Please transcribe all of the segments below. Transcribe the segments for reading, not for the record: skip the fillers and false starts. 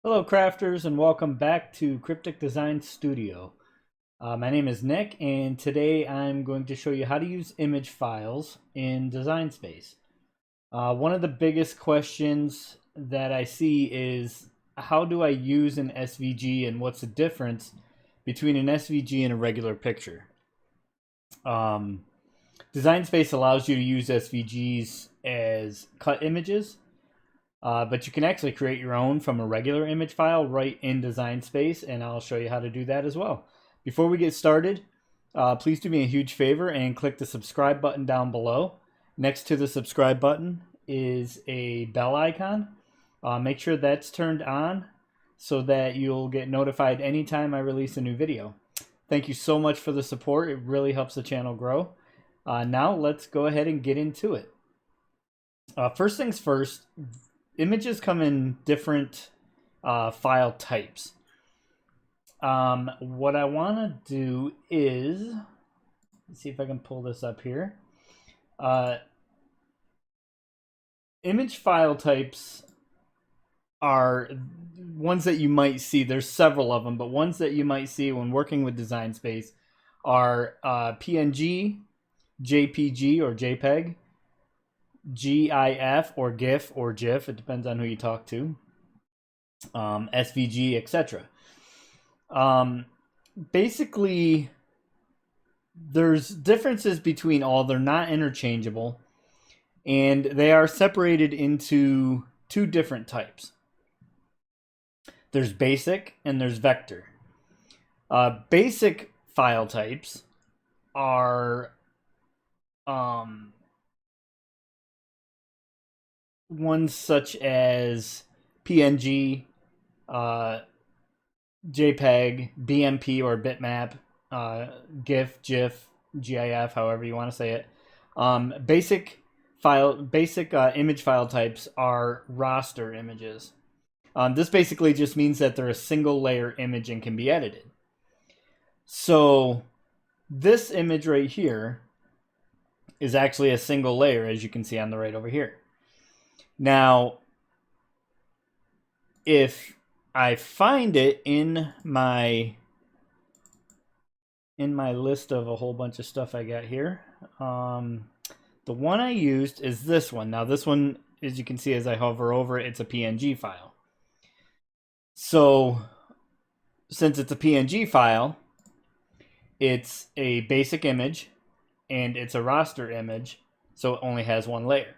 Hello crafters and welcome back to Cricut Design Studio. My name is Nick and today I'm going to show you how to use image files in Design Space. One of the biggest questions that I see is how do I use an SVG and what's the difference between an SVG and a regular picture? Design Space allows you to use SVGs as cut images. But you can actually create your own from a regular image file right in Design Space, and I'll show you how to do that as well. Before we get started, please do me a huge favor and click the subscribe button down below. Next to the subscribe button is a bell icon. Make sure that's turned on so that you'll get notified anytime I release a new video. Thank you so much for the support. It really helps the channel grow. Now let's go ahead and get into it. First things first, images come in different file types. What I want to do is, let's see if I can pull this up here. Image file types are ones that you might see. There's several of them, but ones that you might see when working with Design Space are PNG, JPG or JPEG, GIF or GIF or GIF, it depends on who you talk to, SVG, etc. Basically, there's differences between all. They're not interchangeable, and they are separated into two different types. There's basic and there's vector. Basic file types are ones such as PNG, JPEG, BMP or bitmap, GIF, GIF, GIF, however you want to say it. Basic image file types are raster images. This basically just means that they're a single layer image and can be edited. So this image right here is actually a single layer, as you can see on the right over here. Now, if I find it in my list of a whole bunch of stuff I got here, the one I used is this one. Now, this one, as you can see as I hover over it, it's a PNG file. So, since it's a PNG file, it's a basic image and it's a raster image, so it only has one layer.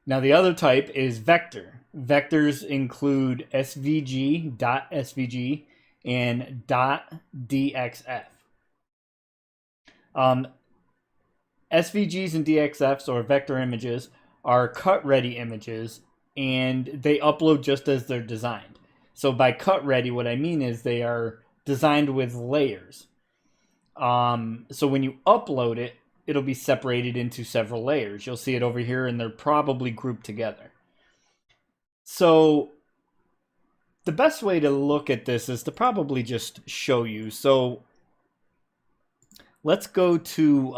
Now the other type is vector. Vectors include SVG, .svg, and .dxf. SVGs and DXFs, or vector images, are cut-ready images, and they upload just as they're designed. So by cut-ready, what I mean is they are designed with layers. So when you upload it, it'll be separated into several layers. You'll see it over here, and they're probably grouped together. So the best way to look at this is to probably just show you. So let's go to,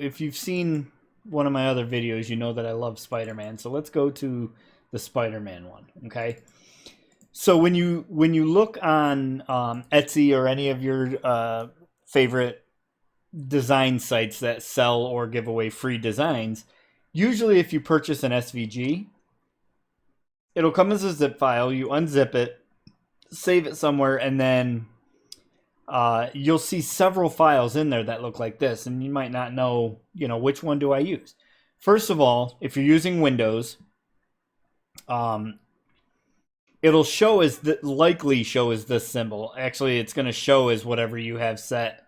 if you've seen one of my other videos, you know that I love Spider-Man. So let's go to the Spider-Man one, okay? So when you look on Etsy or any of your favorite design sites that sell or give away free designs, usually if you purchase an SVG, it'll come as a zip file. You unzip it, save it somewhere, and then you'll see several files in there that look like this, and you might not know, which one do I use. First of all, if you're using Windows, it'll show as likely show as this symbol. Actually, it's going to show as whatever you have set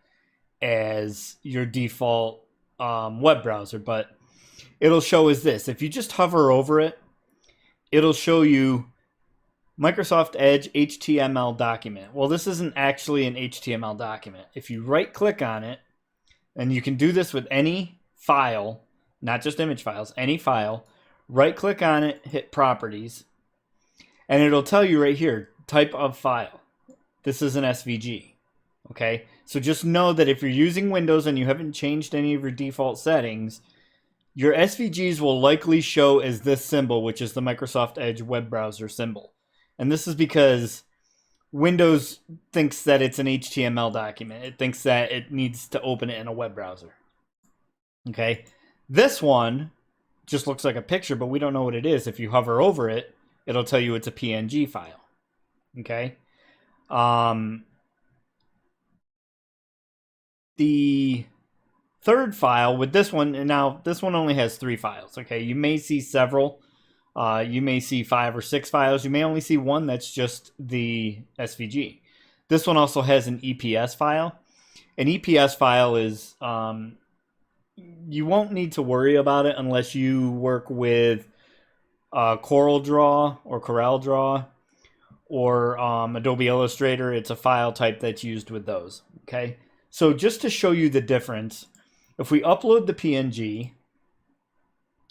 as your default web browser, but it'll show as this. If you just hover over it, it'll show you Microsoft Edge HTML document. Well, this isn't actually an HTML document. If you right click on it, and you can do this with any file, not just image files, any file, right click on it, hit properties, and it'll tell you right here, type of file. This is an SVG, okay? So just know that if you're using Windows and you haven't changed any of your default settings, your SVGs will likely show as this symbol, which is the Microsoft Edge web browser symbol. And this is because Windows thinks that it's an HTML document. It thinks that it needs to open it in a web browser. Okay. This one just looks like a picture, but we don't know what it is. If you hover over it, it'll tell you it's a PNG file. Okay. The third file with this one, and now this one only has 3 files. Okay. You may see several. You may see 5 or 6 files. You may only see one that's just the SVG. This one also has an EPS file. An EPS file is, you won't need to worry about it unless you work with CorelDRAW or CorelDRAW or Adobe Illustrator. It's a file type that's used with those. Okay, so just to show you the difference, if we upload the PNG,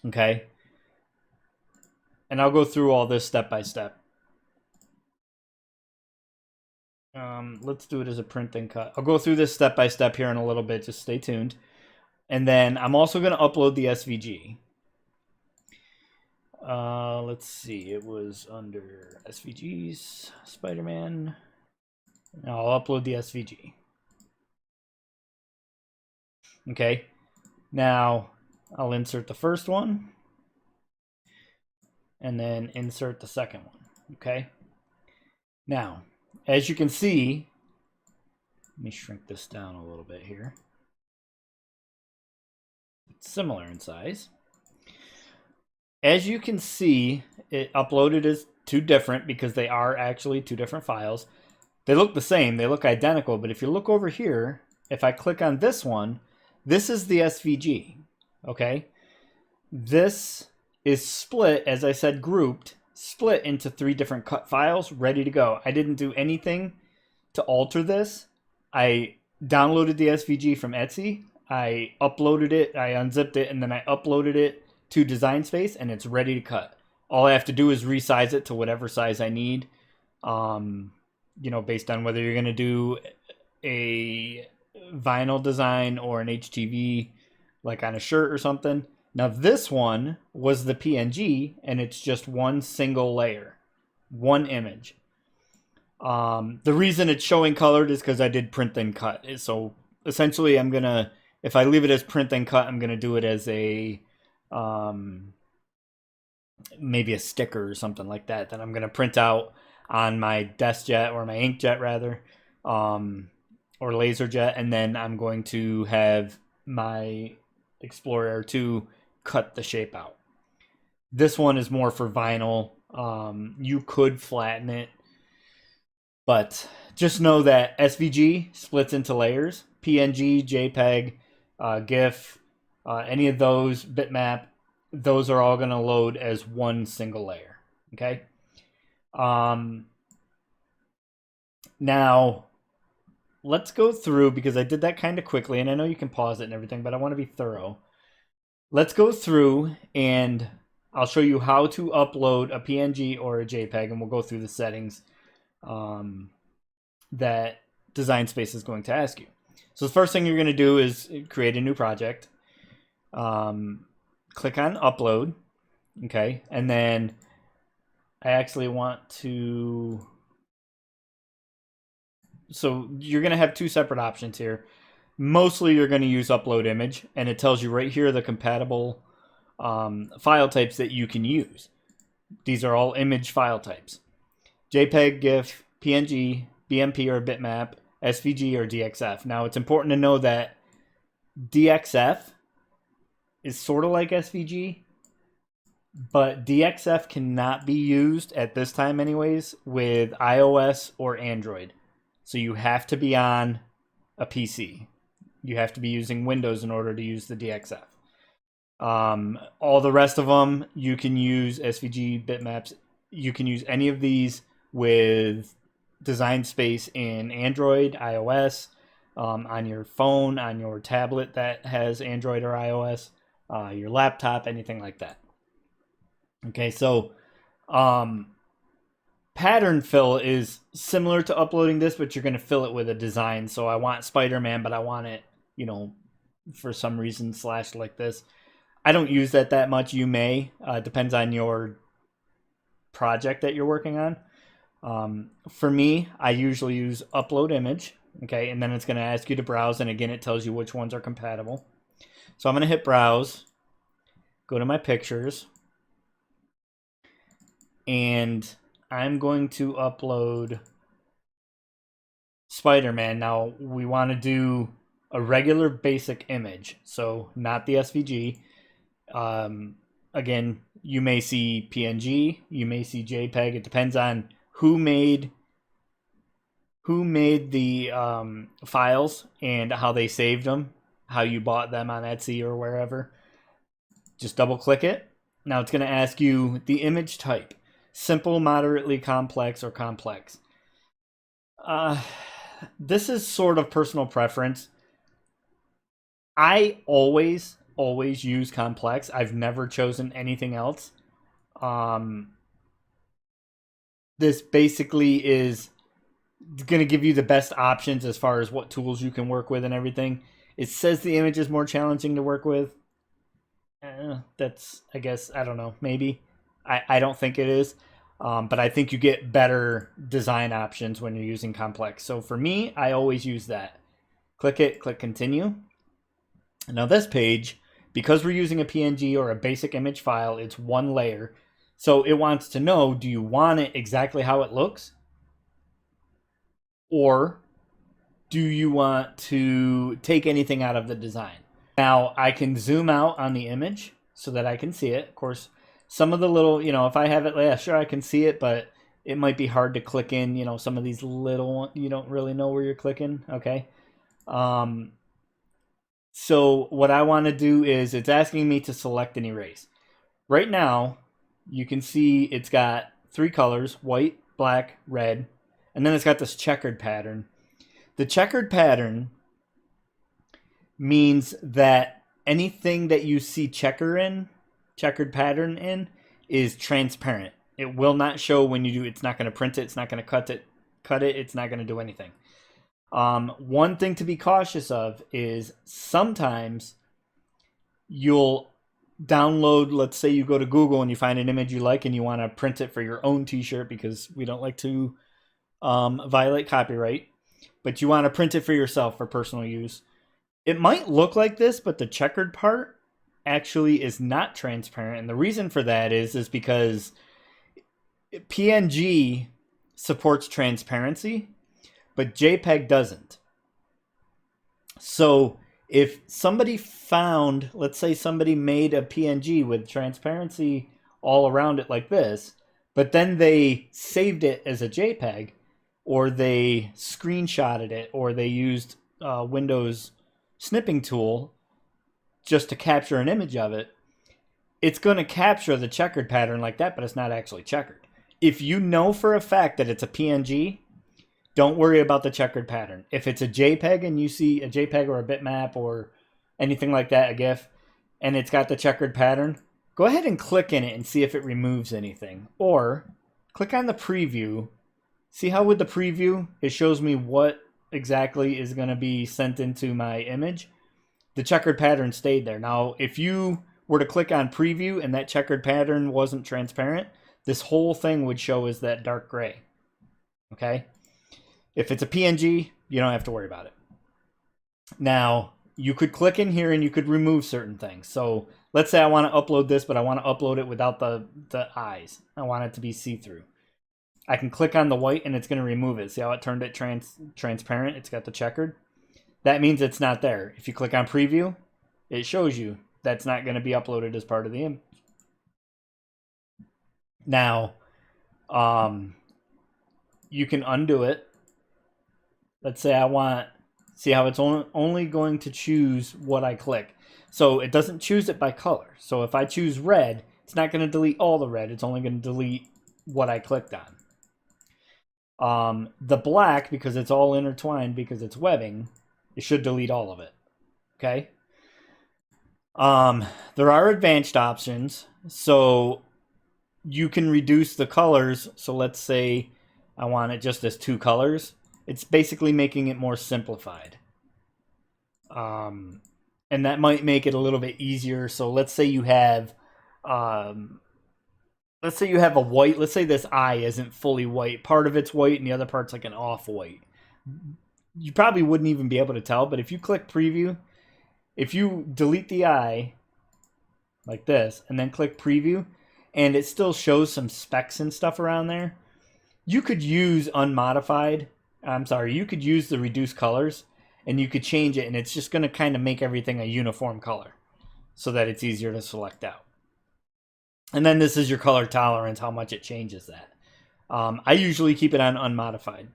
okay, and I'll go through all this step by step. Let's do it as a print and cut. I'll go through this step by step here in a little bit. Just stay tuned. And then I'm also going to upload the SVG. Let's see. It was under SVGs, Spider-Man. I'll upload the SVG. Okay. Now I'll insert the first one. And then insert the second one. Okay. Now, as you can see, let me shrink this down a little bit here. It's similar in size. As you can see, it uploaded as 2 different because they are actually 2 different files. They look the same, they look identical, but if you look over here, if I click on this one, this is the SVG, okay? This is split, as I said, grouped, split into 3 different cut files, ready to go. I didn't do anything to alter this. I downloaded the SVG from Etsy, I uploaded it, I unzipped it, and then I uploaded it to Design Space, and it's ready to cut. All I have to do is resize it to whatever size I need, you know, based on whether you're going to do a vinyl design or an HTV, like on a shirt or something. Now, this one was the PNG, and it's just one single layer, one image. The reason it's showing colored is because I did print and cut. So essentially, I'm going to, if I leave it as print and cut, I'm going to do it as a, maybe a sticker or something like that I'm going to print out on my DeskJet or my inkjet rather, or LaserJet, and then I'm going to have my Explorer 2 cut the shape out. This one is more for vinyl. You could flatten it, but just know that SVG splits into layers. PNG, JPEG, GIF, any of those, bitmap, those are all going to load as one single layer. Okay. Now, let's go through, because I did that kind of quickly, and I know you can pause it and everything, but I want to be thorough. Let's go through, and I'll show you how to upload a PNG or a JPEG, and we'll go through the settings that Design Space is going to ask you. So the first thing you're going to do is create a new project. Click on Upload, okay, and then I actually want to... So you're going to have 2 separate options here. Mostly you're going to use Upload Image, and it tells you right here the compatible file types that you can use. These are all image file types: JPEG, GIF, PNG, BMP or bitmap, SVG or DXF. Now it's important to know that DXF is sort of like SVG, but DXF cannot be used at this time anyways with iOS or Android. So you have to be on a PC. You have to be using Windows in order to use the DXF. All the rest of them, you can use SVG, bitmaps. You can use any of these with Design Space in Android, iOS, on your phone, on your tablet that has Android or iOS, your laptop, anything like that. Okay, so pattern fill is similar to uploading this, but you're going to fill it with a design. So I want Spider-Man, but I want it, you know, for some reason slashed like this. I don't use that much. You may. Depends on your project that you're working on. For me, I usually use upload image. Okay, and then it's going to ask you to browse, and again, it tells you which ones are compatible. So I'm going to hit browse, go to my pictures, and I'm going to upload Spider-Man. Now, we want to do a regular basic image, so not the SVG. Again, you may see PNG, you may see JPEG. It depends on who made the files and how they saved them, how you bought them on Etsy or wherever. Just double click it. Now it's going to ask you the image type: simple, moderately complex, or complex. This is sort of personal preference. I always use complex. I've never chosen anything else. This basically is going to give you the best options as far as what tools you can work with and everything. It says the image is more challenging to work with. That's, I guess, I don't know, maybe. I don't think it is. But I think you get better design options when you're using complex. So for me, I always use that. Click it, click continue. Now this page, because we're using a PNG or a basic image file, it's one layer. So it wants to know, do you want it exactly how it looks? Or do you want to take anything out of the design? Now I can zoom out on the image so that I can see it. Of course, some of the little, if I have it, yeah, sure, I can see it, but it might be hard to click in, some of these little, you don't really know where you're clicking, okay? So what I want to do is, it's asking me to select and erase. Right now, you can see it's got 3 colors: white, black, red, and then it's got this checkered pattern. The checkered pattern means that anything that you see checkered pattern in, is transparent. It will not show when you do. It's not going to print it. It's not going to cut it. It's not going to do anything. One thing to be cautious of is sometimes you'll download, let's say you go to Google and you find an image you like and you want to print it for your own t-shirt, because we don't like to violate copyright, but you want to print it for yourself for personal use. It might look like this, but the checkered part actually is not transparent. And the reason for that is because PNG supports transparency, but JPEG doesn't. So if somebody found, let's say somebody made a PNG with transparency all around it like this, but then they saved it as a JPEG, or they screenshotted it, or they used Windows Snipping Tool just to capture an image of it, it's going to capture the checkered pattern like that, but it's not actually checkered. If you know for a fact that it's a PNG, don't worry about the checkered pattern. If it's a JPEG and you see a JPEG or a bitmap or anything like that, a GIF, and it's got the checkered pattern, go ahead and click in it and see if it removes anything. Or click on the preview. See how with the preview, it shows me what exactly is going to be sent into my image? The checkered pattern stayed there. Now, if you were to click on preview and that checkered pattern wasn't transparent, this whole thing would show as that dark gray. Okay? If it's a PNG, you don't have to worry about it. Now, you could click in here and you could remove certain things. So let's say I want to upload this, but I want to upload it without the eyes. I want it to be see-through. I can click on the white and it's going to remove it. See how it turned it transparent? It's got the checkered. That means it's not there. If you click on preview, it shows you that's not going to be uploaded as part of the image. Now, you can undo it. Let's say I want, see how it's only going to choose what I click. So it doesn't choose it by color. So if I choose red, it's not going to delete all the red. It's only going to delete what I clicked on. The black, because it's all intertwined, because it's webbing, it should delete all of it. Okay? There are advanced options. So you can reduce the colors. So let's say I want it just as 2 colors. It's basically making it more simplified. and that might make it a little bit easier. So let's say you have um, a white, let's say this eye isn't fully white, part of it's white and the other part's like an off white. You probably wouldn't even be able to tell, but if you click preview, if you delete the eye like this and then click preview and it still shows some specks and stuff around there, you could use you could use the reduced colors and you could change it, and it's just going to kind of make everything a uniform color so that it's easier to select out. And then this is your color tolerance, how much it changes that. I usually keep it on unmodified.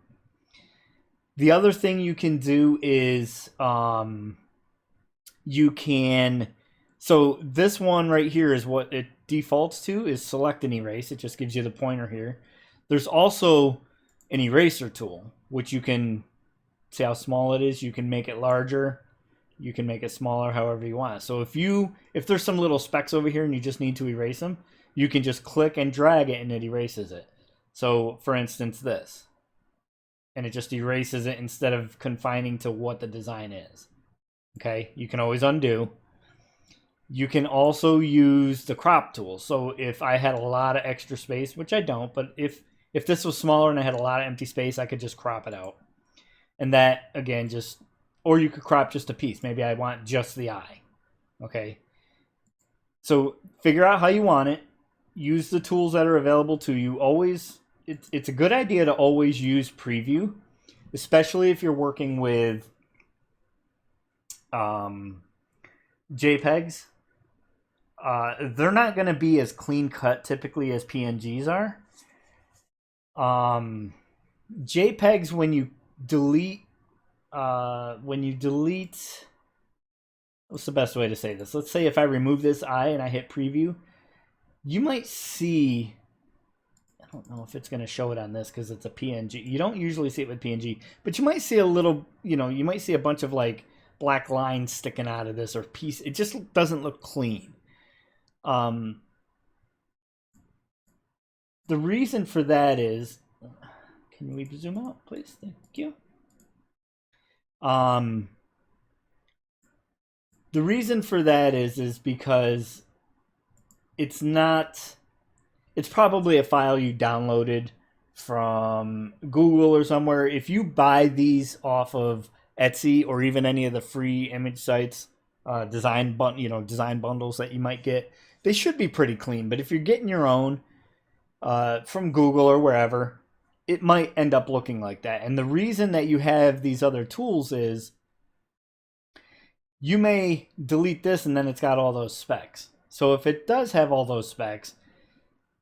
The other thing you can do is so this one right here is what it defaults to, is select and erase. It just gives you the pointer here. There's also an eraser tool, which you can see how small it is. You can make it larger. You can make it smaller, however you want. So if there's some little specks over here and you just need to erase them, you can just click and drag it and it erases it. So for instance, this, and it just erases it instead of confining to what the design is. Okay, you can always undo. You can also use the crop tool. So if I had a lot of extra space, which I don't, but if this was smaller and I had a lot of empty space, I could just crop it out. And that, again, or you could crop just a piece. Maybe I want just the eye. Okay. So figure out how you want it. Use the tools that are available to you. Always, it's a good idea to always use preview, especially if you're working with JPEGs. They're not going to be as clean cut typically as PNGs are. JPEGs, when you delete, what's the best way to say this? Let's say if I remove this eye and I hit preview, you might see, I don't know if it's going to show it on this because it's a PNG. You don't usually see it with PNG, but you might see a little, you might see a bunch of like black lines sticking out of this or piece. It just doesn't look clean. The reason for that is, can we zoom out, please? Thank you. The reason for that is because it's probably a file you downloaded from Google or somewhere. If you buy these off of Etsy or even any of the free image sites, design bundles that you might get, they should be pretty clean. But if you're getting your own from Google or wherever, it might end up looking like that. And the reason that you have these other tools is you may delete this and then it's got all those specs. So if it does have all those specs,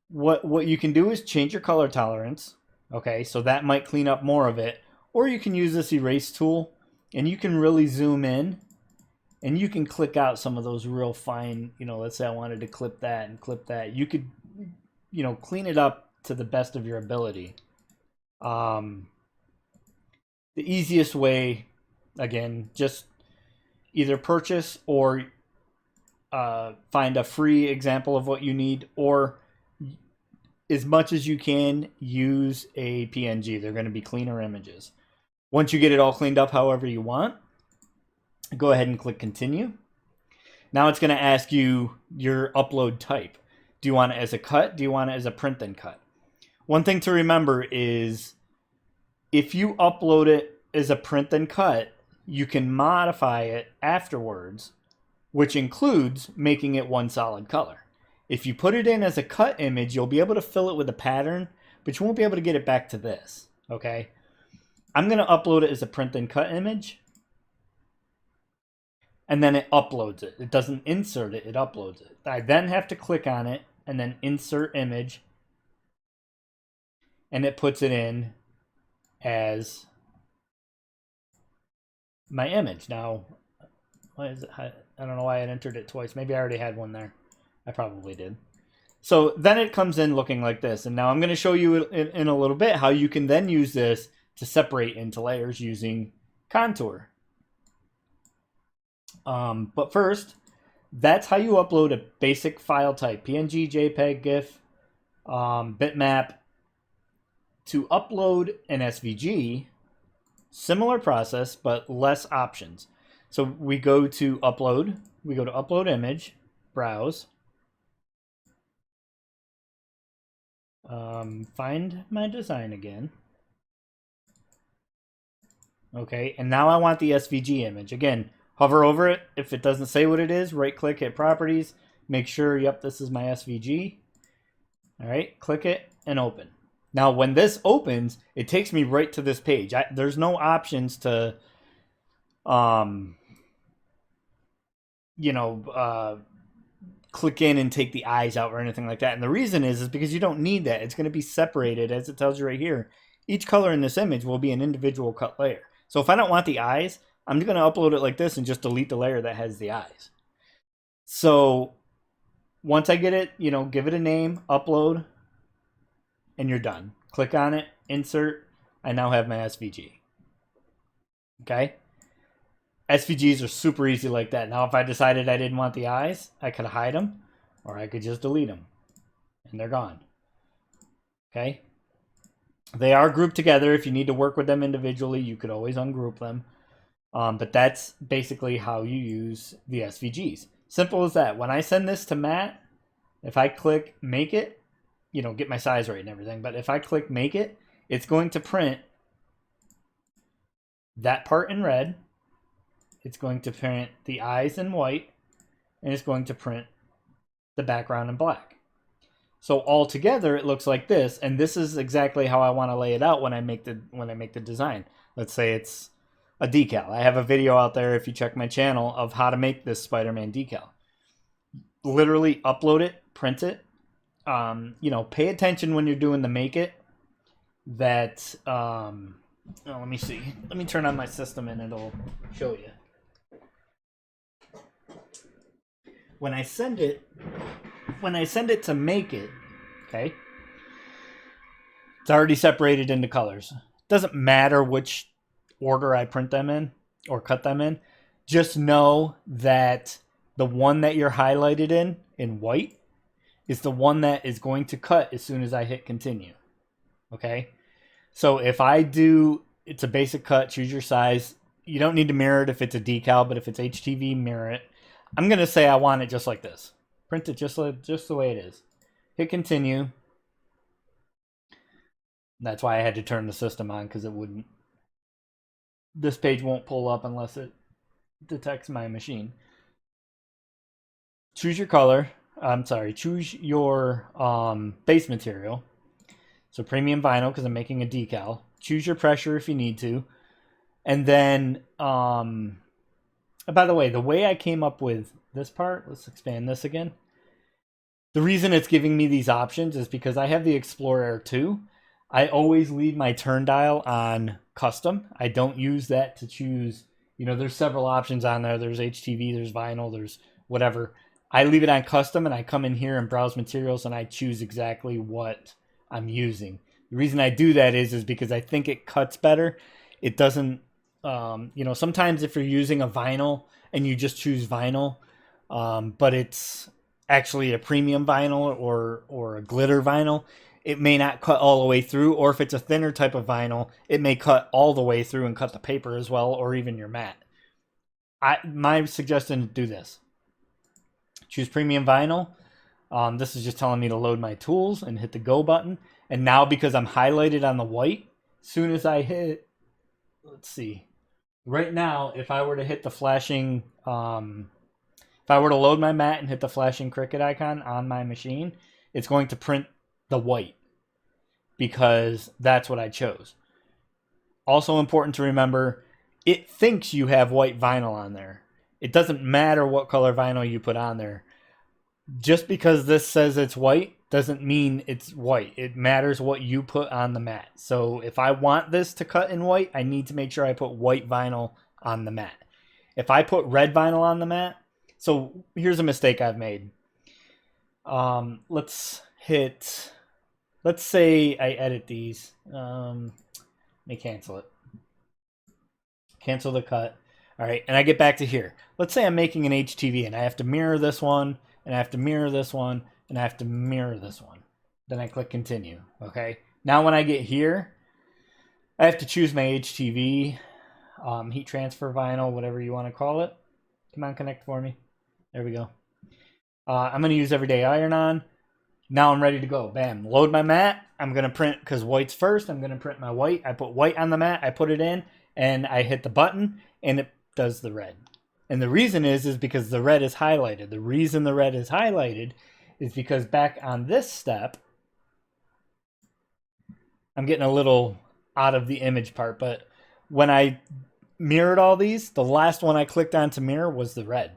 what you can do is change your color tolerance. Okay, so that might clean up more of it. Or you can use this erase tool and you can really zoom in and you can click out some of those real fine, let's say I wanted to clip that and clip that. You could, clean it up to the best of your ability. The easiest way, again, just either purchase or find a free example of what you need, or as much as you can, use a PNG. They're going to be cleaner images. Once you get it all cleaned up however you want, go ahead and click continue. Now it's going to ask you your upload type. Do you want it as a cut? Do you want it as a print and cut? One thing to remember is if you upload it as a print and cut, you can modify it afterwards, which includes making it one solid color. If you put it in as a cut image, you'll be able to fill it with a pattern, but you won't be able to get it back to this, okay? I'm going to upload it as a print and cut image, and then it uploads it. It doesn't insert it, it uploads it. I then have to click on it and then insert image, and it puts it in as my image. Now, why is it? I don't know why I entered it twice. Maybe I already had one there. I probably did. So then it comes in looking like this. And now I'm going to show you in a little bit how you can then use this to separate into layers using Contour. But first, that's how you upload a basic file type, PNG, JPEG, GIF, bitmap. To upload an SVG, similar process, but less options. So we go to upload. We go to upload image, browse. Find my design again. Okay, and now I want the SVG image. Again, hover over it. If it doesn't say what it is, right click, hit properties. Make sure, yep, this is my SVG. All right, click it and open. Now, when this opens, it takes me right to this page. There's no options to, click in and take the eyes out or anything like that. And the reason is because you don't need that. It's going to be separated, as it tells you right here. Each color in this image will be an individual cut layer. So if I don't want the eyes, I'm going to upload it like this and just delete the layer that has the eyes. So once I get it, give it a name, upload, and you're done. Click on it, insert. I now have my SVG. Okay? SVGs are super easy like that. Now, if I decided I didn't want the eyes, I could hide them, or I could just delete them, and they're gone. Okay? They are grouped together. If you need to work with them individually, you could always ungroup them. But that's basically how you use the SVGs. Simple as that. When I send this to Matt, if I click make it, get my size right and everything, but if I click make it, it's going to print that part in red. It's going to print the eyes in white, and it's going to print the background in black. So all together, it looks like this, and this is exactly how I want to lay it out when I make the design. Let's say it's a decal. I have a video out there, if you check my channel, of how to make this Spider-Man decal. Literally upload it, print it. Pay attention when you're doing the make it. That let me see. Let me turn on my system and it'll show you. When I send it to make it, okay, it's already separated into colors. Doesn't matter which order I print them in or cut them in. Just know that the one that you're highlighted in white is the one that is going to cut as soon as I hit continue. Okay? So if I do, it's a basic cut, choose your size. You don't need to mirror it if it's a decal, but if it's HTV, mirror it. I'm going to say I want it just like this. Print it just the way it is. Hit continue. That's why I had to turn the system on, because it wouldn't. This page won't pull up unless it detects my machine. Choose your color. Choose your base material. So premium vinyl, because I'm making a decal. Choose your pressure if you need to. And then, by the way I came up with this part, let's expand this again. The reason it's giving me these options is because I have the Explorer 2. I always leave my turn dial on custom. I don't use that to choose, there's several options on there. There's HTV, there's vinyl, there's whatever. I leave it on custom, and I come in here and browse materials, and I choose exactly what I'm using. The reason I do that is because I think it cuts better. It doesn't, sometimes if you're using a vinyl and you just choose vinyl, but it's actually a premium vinyl or a glitter vinyl, it may not cut all the way through. Or if it's a thinner type of vinyl, it may cut all the way through and cut the paper as well, or even your mat. My suggestion is do this. Choose premium vinyl. This is just telling me to load my tools and hit the go button. And now, because I'm highlighted on the white, soon as I hit, let's see. Right now, if I were to hit the flashing, if I were to load my mat and hit the flashing Cricut icon on my machine, it's going to print the white because that's what I chose. Also important to remember, it thinks you have white vinyl on there. It doesn't matter what color vinyl you put on there. Just because this says it's white doesn't mean it's white. It matters what you put on the mat. So if I want this to cut in white, I need to make sure I put white vinyl on the mat. If I put red vinyl on the mat, so here's a mistake I've made. Let's say I edit these. Let me cancel it. Cancel the cut. All right, and I get back to here. Let's say I'm making an HTV, and I have to mirror this one, and I have to mirror this one, and I have to mirror this one. Then I click continue, okay? Now when I get here, I have to choose my HTV. heat transfer vinyl, whatever you want to call it. Come on, connect for me. There we go. I'm going to use everyday iron-on. Now I'm ready to go. Bam. Load my mat. I'm going to print, because white's first, I'm going to print my white. I put white on the mat. I put it in, and I hit the button, and it does the red. And the reason is because the red is highlighted. The reason the red is highlighted is because back on this step, I'm getting a little out of the image part, but when I mirrored all these, the last one I clicked on to mirror was the red,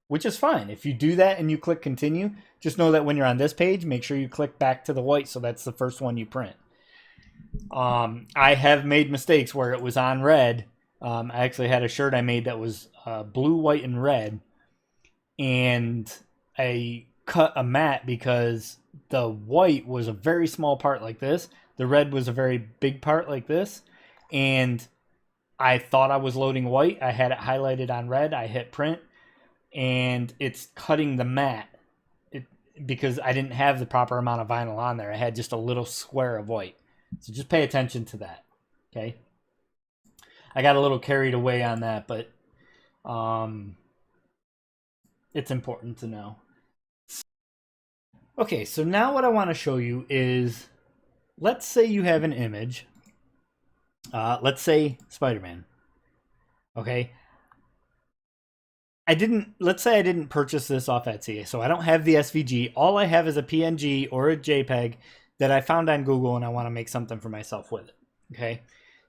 which is fine. If you do that and you click continue, just know that when you're on this page, make sure you click back to the white, so that's the first one you print. I have made mistakes where it was on red. I actually had a shirt I made that was blue, white, and red, and I cut a mat because the white was a very small part like this. The red was a very big part like this, and I thought I was loading white. I had it highlighted on red. I hit print, and it's cutting the mat because I didn't have the proper amount of vinyl on there. I had just a little square of white. So just pay attention to that, okay? I got a little carried away on that, but it's important to know. Okay, so now what I want to show you is, let's say you have an image. Let's say Spider-Man. Okay. Let's say I didn't purchase this off Etsy, so I don't have the SVG. All I have is a PNG or a JPG that I found on Google, and I want to make something for myself with it. Okay.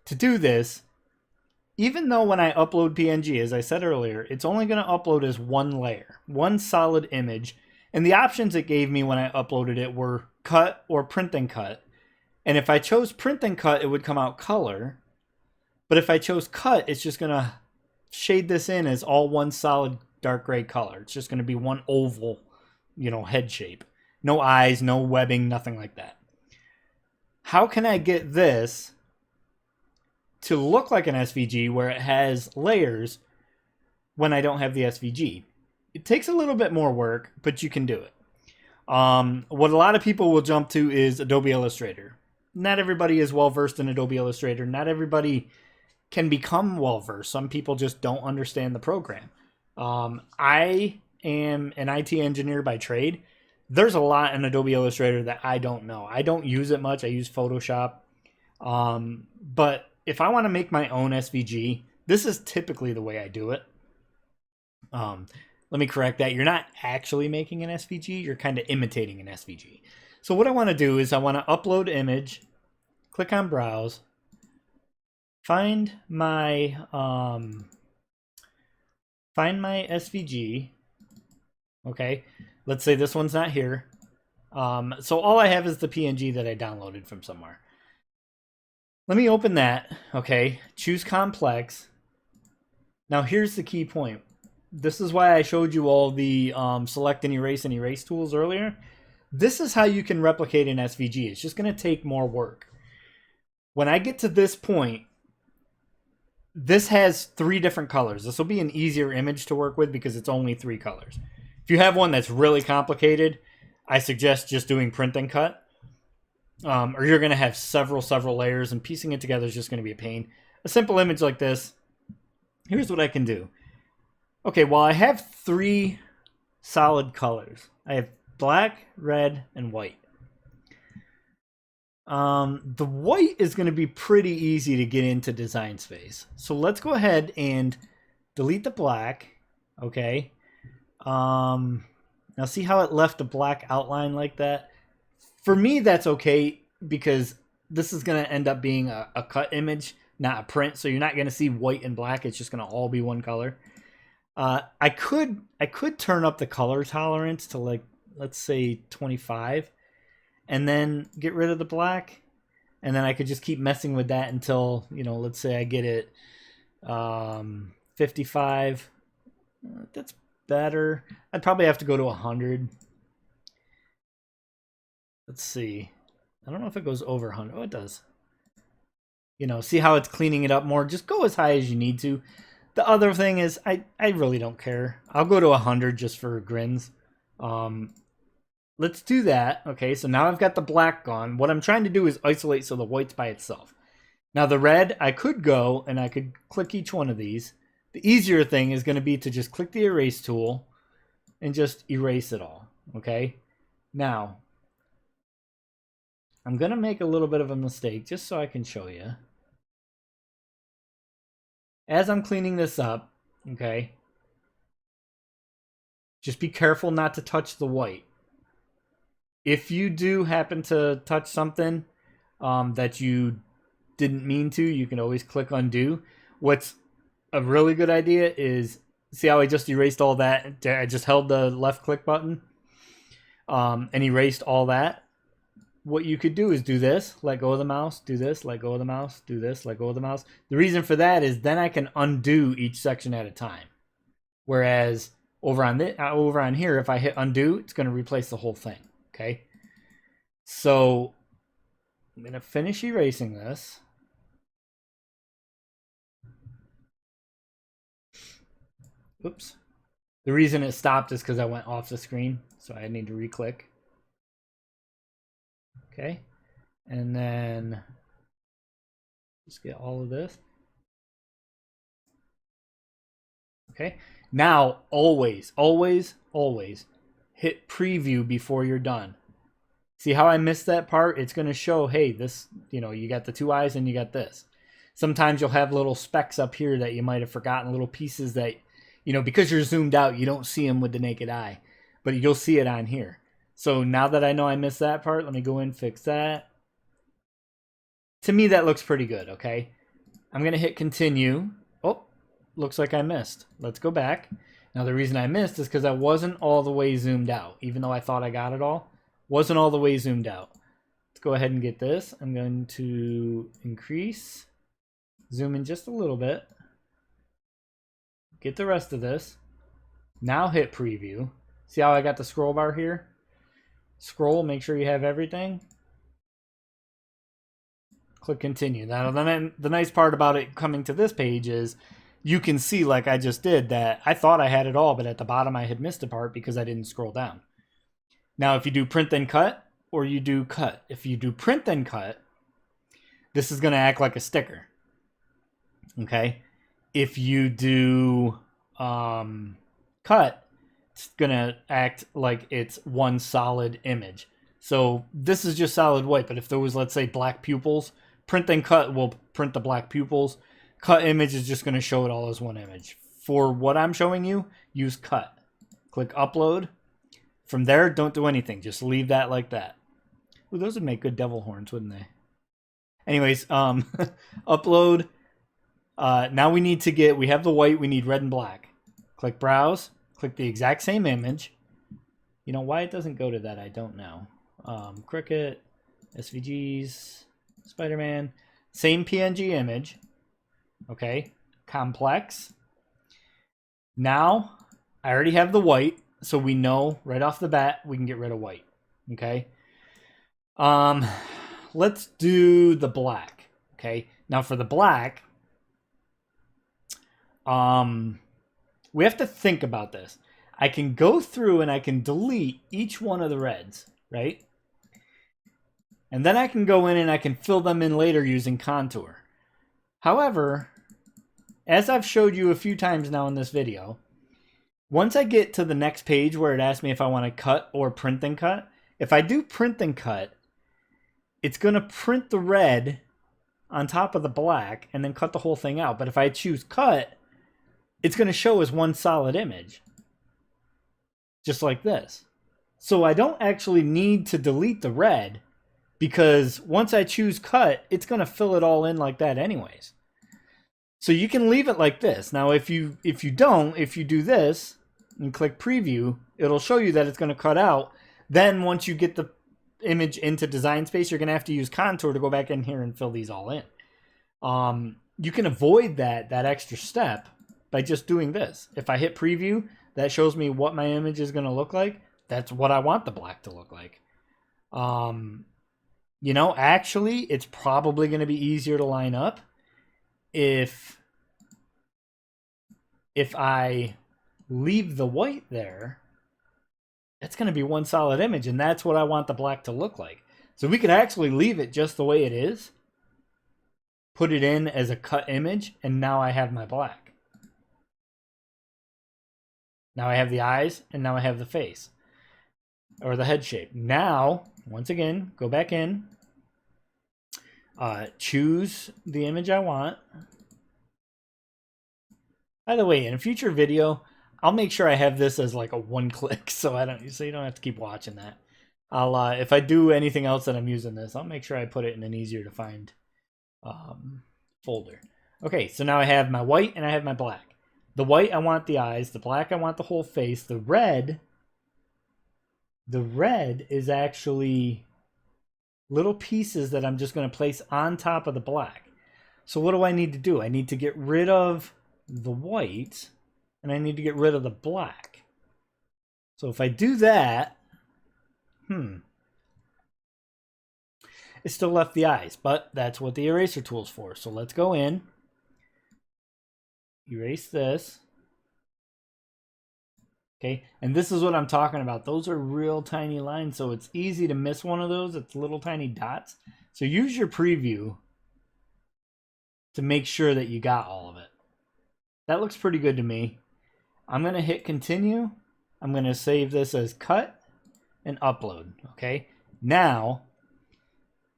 To do this, even though when I upload PNG, as I said earlier, it's only going to upload as one layer, one solid image. And the options it gave me when I uploaded it were cut or print and cut. And if I chose print and cut, it would come out color. But if I chose cut, it's just going to shade this in as all one solid dark gray color. It's just going to be one oval, head shape. No eyes, no webbing, nothing like that. How can I get this to look like an SVG where it has layers when I don't have the SVG? It takes a little bit more work, but you can do it. What a lot of people will jump to is Adobe Illustrator. Not everybody is well-versed in Adobe Illustrator. Not everybody can become well-versed. Some people just don't understand the program. I am an IT engineer by trade. There's a lot in Adobe Illustrator that I don't know. I don't use it much. I use Photoshop. But if I want to make my own SVG, this is typically the way I do it. Let me correct that. You're not actually making an SVG. You're kind of imitating an SVG. So what I want to do is I want to upload image, click on browse, find my SVG. Okay, let's say this one's not here. So all I have is the PNG that I downloaded from somewhere. Let me open that. Okay, choose complex. Now here's the key point. This is why I showed you all the select and erase tools earlier. This is how you can replicate an SVG. It's just going to take more work. When I get to this point, this has 3 different colors. This will be an easier image to work with because it's only 3 colors. If you have one that's really complicated, I suggest just doing print and cut. Or you're going to have several layers, and piecing it together is just going to be a pain. A simple image like this, here's what I can do. Okay, well, I have 3 solid colors. I have black, red, and white. The white is going to be pretty easy to get into Design Space. So let's go ahead and delete the black. Okay. Now see how it left a black outline like that? For me, that's okay because this is going to end up being a cut image, not a print. So you're not going to see white and black. It's just going to all be one color. I could turn up the color tolerance to, like, let's say 25, and then get rid of the black, and then I could just keep messing with that until, let's say I get it 55. That's better. I'd probably have to go to 100. Let's see. I don't know if it goes over 100. Oh, it does. See how it's cleaning it up more. Just go as high as you need to. The other thing is, I really don't care. I'll go to 100 just for grins. Let's do that. Okay, so now I've got the black gone. What I'm trying to do is isolate so the white's by itself. Now the red, I could go and I could click each one of these. The easier thing is going to be to just click the erase tool and just erase it all, okay? Now, I'm going to make a little bit of a mistake just so I can show you. As I'm cleaning this up, okay, just be careful not to touch the white. If you do happen to touch something that you didn't mean to, you can always click undo. What's a really good idea is, see how I just erased all that? I just held the left click button and erased all that. What you could do is do this, let go of the mouse, do this, let go of the mouse, do this, let go of the mouse. The reason for that is then I can undo each section at a time. Whereas over on here, if I hit undo, it's going to replace the whole thing. Okay. So I'm going to finish erasing this. Oops. The reason it stopped is because I went off the screen. So I need to re-click. Okay. And then just get all of this. Okay. Now, always, always, always hit preview before you're done. See how I missed that part? It's going to show, hey, this, you got the two eyes and you got this. Sometimes you'll have little specks up here that you might have forgotten, little pieces that, because you're zoomed out, you don't see them with the naked eye, but you'll see it on here. So now that I know I missed that part, let me go in, fix that. To me, that looks pretty good, okay? I'm going to hit continue. Oh, looks like I missed. Let's go back. Now, the reason I missed is because I wasn't all the way zoomed out, even though I thought I got it all. Wasn't all the way zoomed out. Let's go ahead and get this. I'm going to increase, zoom in just a little bit, get the rest of this. Now hit preview. See how I got the scroll bar here? Scroll, make sure you have everything. Click continue. Now, the nice part about it coming to this page is you can see, like I just did, that I thought I had it all, but at the bottom I had missed a part because I didn't scroll down. Now, if you do print then cut, or you do cut. If you do print then cut, this is going to act like a sticker. Okay? If you do cut, it's going to act like it's one solid image. So this is just solid white, but if there was, let's say, black pupils, print then cut will print the black pupils. Cut image is just going to show it all as one image. For what I'm showing you, use cut. Click upload. From there, don't do anything. Just leave that like that. Ooh, those would make good devil horns, wouldn't they? Anyways, upload. Now we have the white, we need red and black. Click browse, click the exact same image. Why it doesn't go to that, I don't know. Cricut, SVGs, Spider-Man, same PNG image. Okay, complex. Now, I already have the white. So we know right off the bat we can get rid of white. Okay. Let's do the black. Okay. Now for the black, we have to think about this. I can go through and I can delete each one of the reds, right? And then I can go in and I can fill them in later using contour. However, as I've showed you a few times now in this video, once I get to the next page where it asks me if I want to cut or print then cut, if I do print then cut, it's going to print the red on top of the black and then cut the whole thing out. But if I choose cut, it's going to show as one solid image, just like this. So I don't actually need to delete the red because once I choose cut, it's going to fill it all in like that anyways. So you can leave it like this. Now, if you do this, and click preview, it'll show you that it's going to cut out. Then once you get the image into Design Space, you're going to have to use contour to go back in here and fill these all in. You can avoid that extra step by just doing this. If I hit preview, that shows me what my image is going to look like. That's what I want the black to look like. Actually, it's probably going to be easier to line up if I leave the white there. It's going to be one solid image, and that's what I want the black to look like. So we could actually leave it just the way it is, put it in as a cut image, and now I have my black. Now I have the eyes, and now I have the face, or the head shape. Now, once again, go back in, choose the image I want. By the way, in a future video, I'll make sure I have this as like a one-click, so you don't have to keep watching that. I'll if I do anything else that I'm using this, I'll make sure I put it in an easier to find folder. Okay, so now I have my white and I have my black. The white, I want the eyes. The black, I want the whole face. The red is actually little pieces that I'm just going to place on top of the black. So what do I need to do? I need to get rid of the white, and I need to get rid of the black. So if I do that, it still left the eyes, but that's what the eraser tool's for. So let's go in, erase this. Okay, and this is what I'm talking about. Those are real tiny lines, so it's easy to miss one of those. It's little tiny dots. So use your preview to make sure that you got all of it. That looks pretty good to me. I'm going to hit continue. I'm going to save this as cut and upload. Okay, now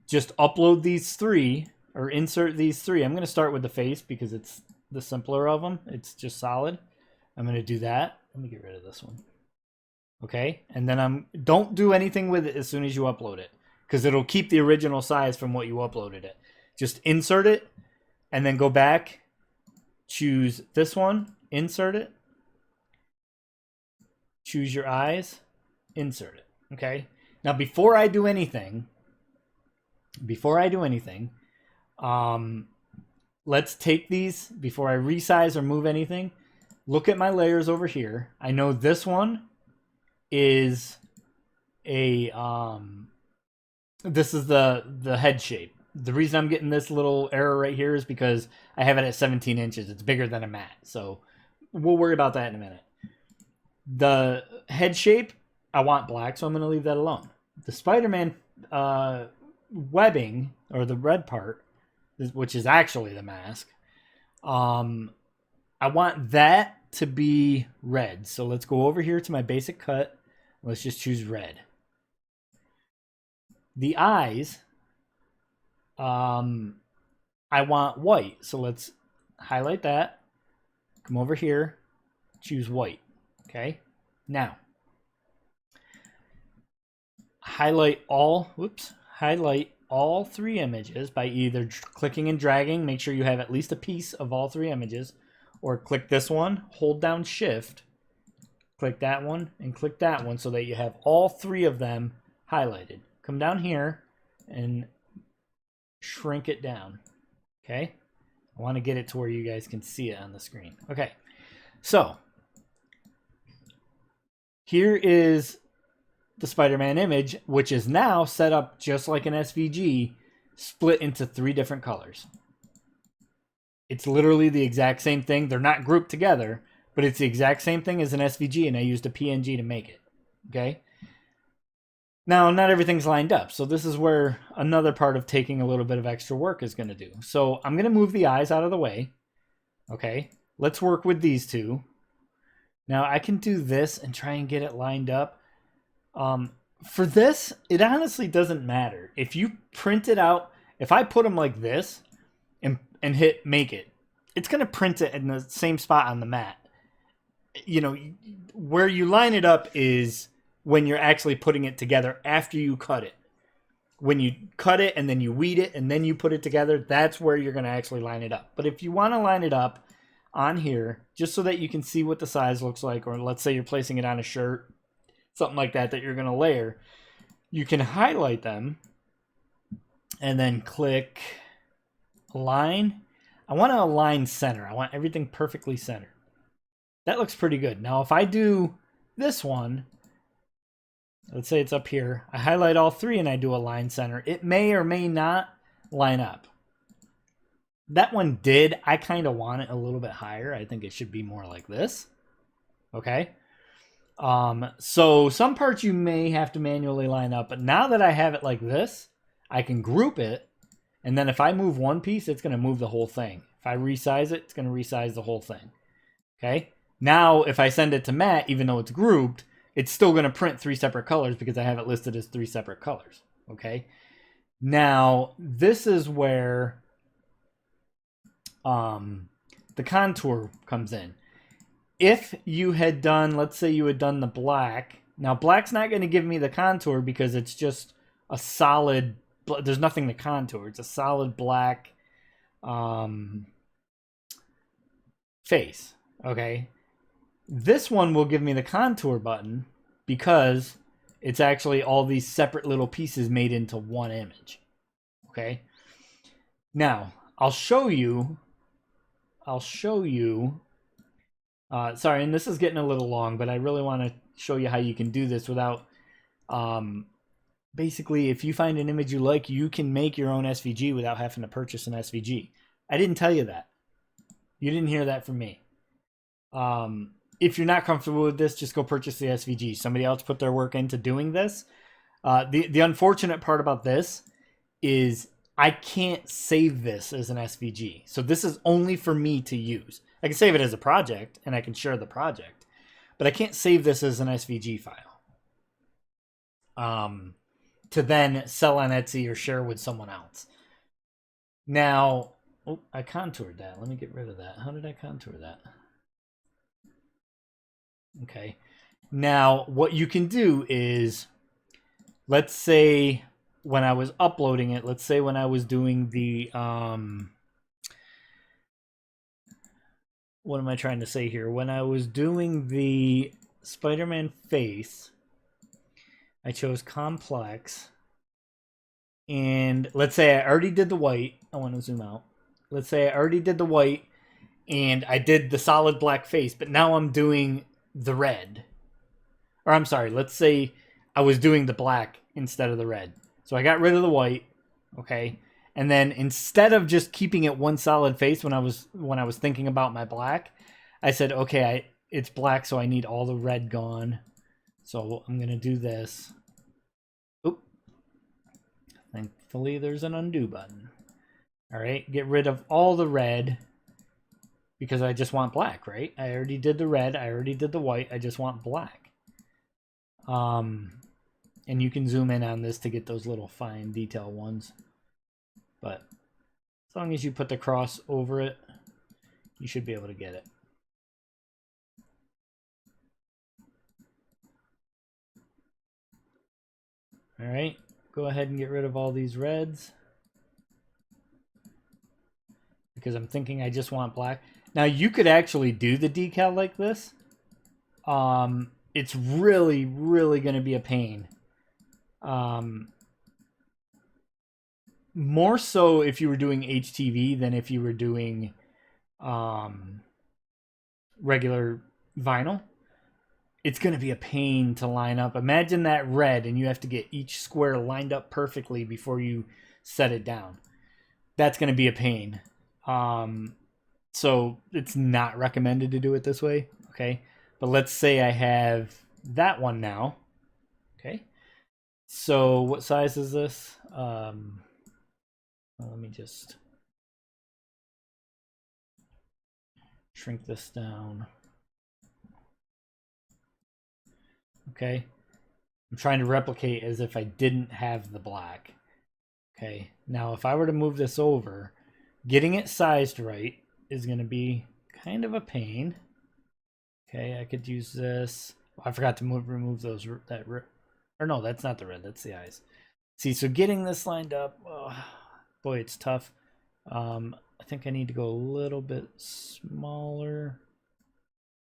just upload these three, or insert these three. I'm going to start with the face because it's the simpler of them. It's just solid. I'm going to do that. Let me get rid of this one. Okay, and then don't do anything with it as soon as you upload it, because it'll keep the original size from what you uploaded it. Just insert it, and then go back, choose this one, insert it, choose your eyes, insert it. Okay, now before I do anything, let's take these, before I resize or move anything, look at my layers over here. I know this one is a this is the head shape. The reason I'm getting this little error right here is because I have it at 17 inches. It's bigger than a mat, so we'll worry about that in a minute. The head shape, I want black, so I'm going to leave that alone. The Spider-Man webbing, or the red part, which is actually the mask, I want that to be red. So let's go over here to my basic cut. Let's just choose red. The eyes, I want white. So let's highlight that. Come over here, choose white. Okay. Now, highlight all three images by either clicking and dragging. Make sure you have at least a piece of all three images. Or click this one, hold down shift, click that one, and click that one so that you have all three of them highlighted. Come down here and shrink it down. Okay? I want to get it to where you guys can see it on the screen. Okay. So, here is the Spider-Man image, which is now set up just like an SVG, split into 3 different colors. It's literally the exact same thing. They're not grouped together, but it's the exact same thing as an SVG, and I used a PNG to make it. Okay? Now, not everything's lined up, so this is where another part of taking a little bit of extra work is going to do. So I'm going to move the eyes out of the way. Okay? Let's work with these two. Now, I can do this and try and get it lined up. For this, it honestly doesn't matter. If you print it out, if I put them like this, and hit make it, it's going to print it in the same spot on the mat. You know, where you line it up is when you're actually putting it together after you cut it. When you cut it and then you weed it and then you put it together, that's where you're going to actually line it up. But if you want to line it up on here, just so that you can see what the size looks like, or let's say you're placing it on a shirt, something like that you're going to layer, you can highlight them and then click align. I want to align center. I want everything perfectly centered. That looks pretty good. Now, if I do this one, let's say it's up here, I highlight all 3 and I do align center, it may or may not line up. That one did. I kind of want it a little bit higher. I think it should be more like this. Okay. So some parts you may have to manually line up, but now that I have it like this, I can group it And then if I move one piece, it's going to move the whole thing. If I resize it, it's going to resize the whole thing. Okay. Now, if I send it to Matt, even though it's grouped, it's still going to print 3 separate colors because I have it listed as 3 separate colors. Okay. Now, this is where the contour comes in. If you had done, let's say you had done the black. Now, black's not going to give me the contour because it's just a solid, there's nothing to contour. It's a solid black face. Okay. This one will give me the contour button because it's actually all these separate little pieces made into one image. Okay. Now, I'll show you. Sorry, and this is getting a little long, but I really want to show you how you can do this without, basically, if you find an image you like, you can make your own SVG without having to purchase an SVG. I didn't tell you that. You didn't hear that from me. If you're not comfortable with this, just go purchase the SVG. Somebody else put their work into doing this. The unfortunate part about this is I can't save this as an SVG. So this is only for me to use. I can save it as a project, and I can share the project. But I can't save this as an SVG file. To then sell on Etsy or share with someone else. Now, oh, I contoured that. Let me get rid of that. How did I contour that? Okay. Now, what you can do is, let's say when I was uploading it, let's say when I was doing the, what am I trying to say here? When I was doing the Spider-Man face, I chose complex. And let's say I already did the white. I want to zoom out. Let's say I already did the white and I did the solid black face, but now I'm doing the red. Or I'm sorry, let's say I was doing the black instead of the red. So I got rid of the white, okay? And then instead of just keeping it one solid face when I was thinking about my black, I said, okay, it's black, so I need all the red gone. So I'm going to do this. Oop. Thankfully, there's an undo button. All right, get rid of all the red because I just want black, right? I already did the red. I already did the white. I just want black. And you can zoom in on this to get those little fine detail ones. But as long as you put the cross over it, you should be able to get it. All right, go ahead and get rid of all these reds because I'm thinking I just want black. Now you could actually do the decal like this. It's really, really going to be a pain. More so if you were doing HTV than if you were doing regular vinyl. It's going to be a pain to line up. Imagine that red and you have to get each square lined up perfectly before you set it down. That's going to be a pain. So it's not recommended to do it this way. Okay. But let's say I have that one now. Okay. So what size is this? Well, let me just shrink this down. Okay. I'm trying to replicate as if I didn't have the black. Okay. Now, if I were to move this over, getting it sized right is going to be kind of a pain. Okay. I could use this. Oh, I forgot to remove those. Or no, that's not the red. That's the eyes. See, so getting this lined up, oh, boy, it's tough. I think I need to go a little bit smaller.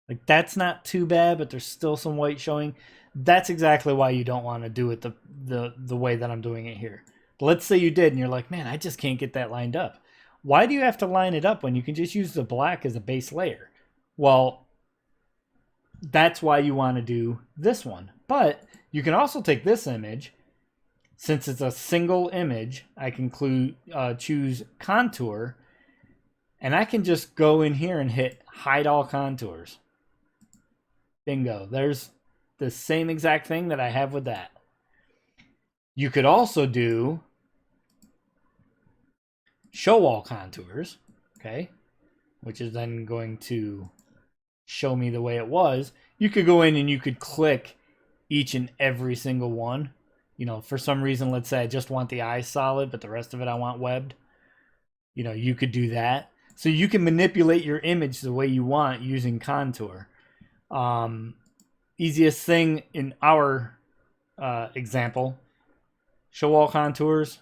Like, that's not too bad, but there's still some white showing. That's exactly why you don't want to do it the way that I'm doing it here. But let's say you did, and you're like, man, I just can't get that lined up. Why do you have to line it up when you can just use the black as a base layer? Well, that's why you want to do this one. But you can also take this image. Since it's a single image, I can choose contour, and I can just go in here and hit hide all contours. Bingo. There's the same exact thing that I have with that. You could also do show all contours, okay, which is then going to show me the way it was. You could go in and you could click each and every single one. You know, for some reason, let's say I just want the eyes solid, but the rest of it I want webbed. You know, you could do that. So you can manipulate your image the way you want using contour. Easiest thing in our example, show all contours,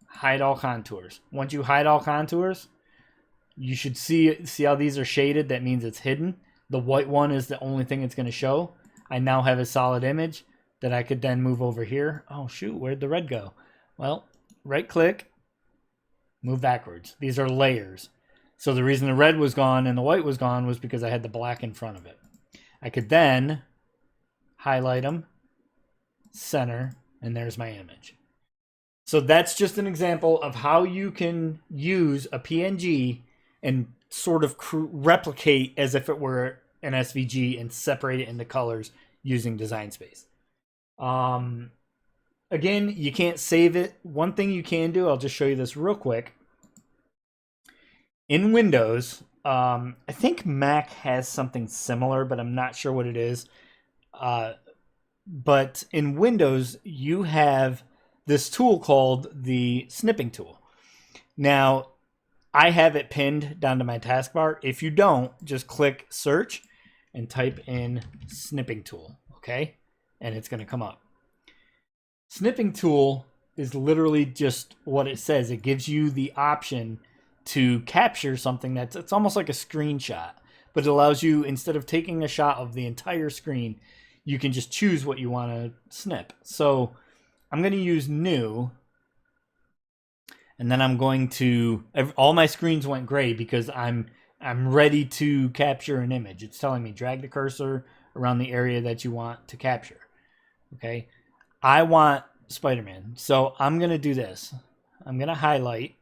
hide all contours. Once you hide all contours, you should see how these are shaded. That means it's hidden. The white one is the only thing it's going to show. I now have a solid image that I could then move over here. Oh, shoot, where'd the red go? Well, right click, move backwards. These are layers. So the reason the red was gone and the white was gone was because I had the black in front of it. I could then highlight them, center, and there's my image. So that's just an example of how you can use a PNG and sort of replicate as if it were an SVG and separate it into colors using Design Space. Again, you can't save it. One thing you can do, I'll just show you this real quick. In Windows, I think Mac has something similar, but I'm not sure what it is. But in Windows, you have this tool called the Snipping Tool. Now, I have it pinned down to my taskbar. If you don't, just click search and type in Snipping Tool, okay? And it's going to come up. Snipping Tool is literally just what it says. It gives you the option to capture something it's almost like a screenshot, but it allows you, instead of taking a shot of the entire screen, you can just choose what you want to snip. So I'm going to use new, and then I'm going to, all my screens went gray because I'm ready to capture an image. It's telling me drag the cursor around the area that you want to capture. Okay, I want Spider-Man, so I'm going to do this. I'm going to highlight.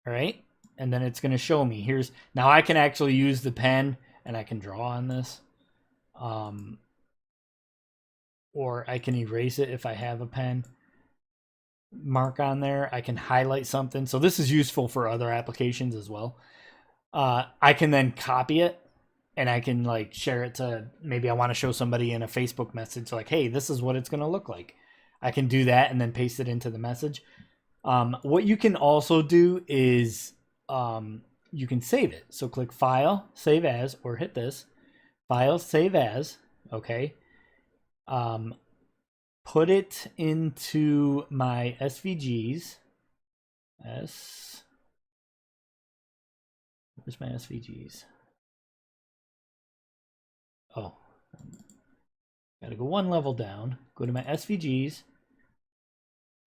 All right, and then it's going to show me. Now I can actually use the pen and I can draw on this. Or I can erase it if I have a pen mark on there. I can highlight something. So this is useful for other applications as well. I can then copy it and I can like share it to, maybe I want to show somebody in a Facebook message like, hey, this is what it's going to look like. I can do that and then paste it into the message. What you can also do is you can save it. So click File, Save As, or hit this. File, Save As, okay. Put it into my SVGs. Where's my SVGs? Oh, gotta go one level down. Go to my SVGs.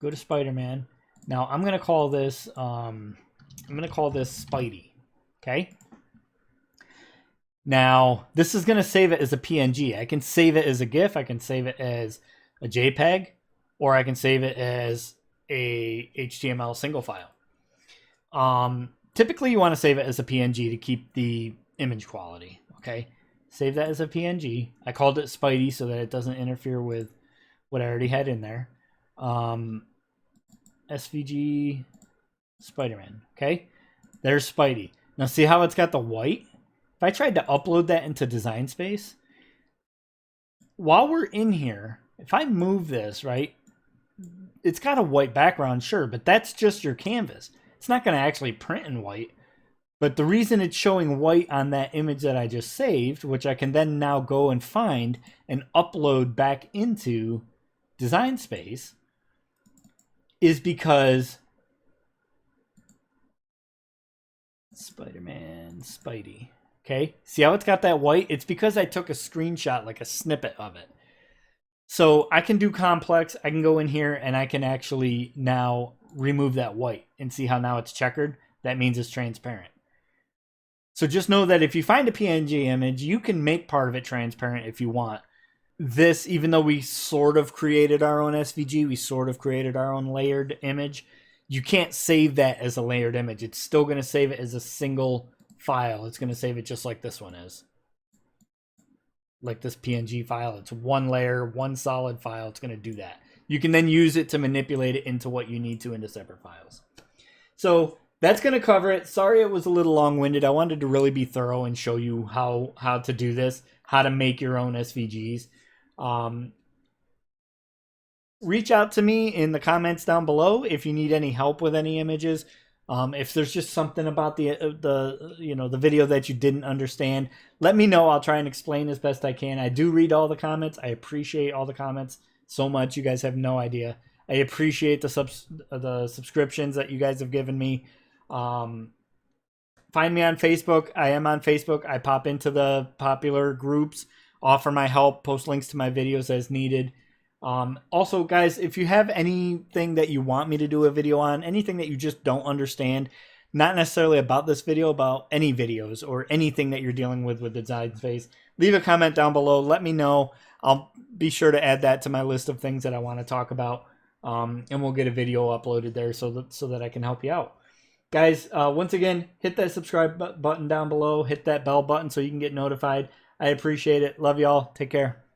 Go to Spider-Man. Now I'm gonna call this Spidey. Okay. Now this is gonna save it as a PNG. I can save it as a GIF. I can save it as a JPEG, or I can save it as a HTML single file. Typically you want to save it as a PNG to keep the image quality. Okay. Save that as a PNG. I called it Spidey so that it doesn't interfere with what I already had in there. SVG Spider-Man. Okay, there's Spidey. Now see how it's got the white? If I tried to upload that into Design Space, while we're in here, if I move this, right, it's got a white background, sure, but that's just your canvas. It's not going to actually print in white. But the reason it's showing white on that image that I just saved, which I can then now go and find and upload back into Design Space, is because Spider-Man, Spidey. Okay, see how it's got that white? It's because I took a screenshot, like a snippet of it. So I can do complex. I can go in here and I can actually now remove that white and see how now it's checkered. That means it's transparent. So just know that if you find a PNG image, you can make part of it transparent if you want. This, even though we sort of created our own SVG, we sort of created our own layered image, you can't save that as a layered image. It's still going to save it as a single file. It's going to save it just like this one is. Like this PNG file. It's one layer, one solid file. It's going to do that. you can then use it to manipulate it into what you need to into separate files. So that's going to cover it. Sorry it was a little long-winded. I wanted to really be thorough and show you how to do this, how to make your own SVGs. Reach out to me in the comments down below if you need any help with any images. If there's just something about the video that you didn't understand, let me know. I'll try and explain as best I can. I do read all the comments. I appreciate all the comments so much. You guys have no idea. I appreciate the subscriptions that you guys have given me. Find me on Facebook. I am on Facebook. I pop into the popular groups, offer my help, post links to my videos as needed. Also, guys, if you have anything that you want me to do a video on, anything that you just don't understand, not necessarily about this video, about any videos or anything that you're dealing with Design Space, leave a comment down below. Let me know. I'll be sure to add that to my list of things that I want to talk about. And we'll get a video uploaded there so that I can help you out. Guys, once again, hit that subscribe button down below. Hit that bell button so you can get notified. I appreciate it. Love y'all. Take care.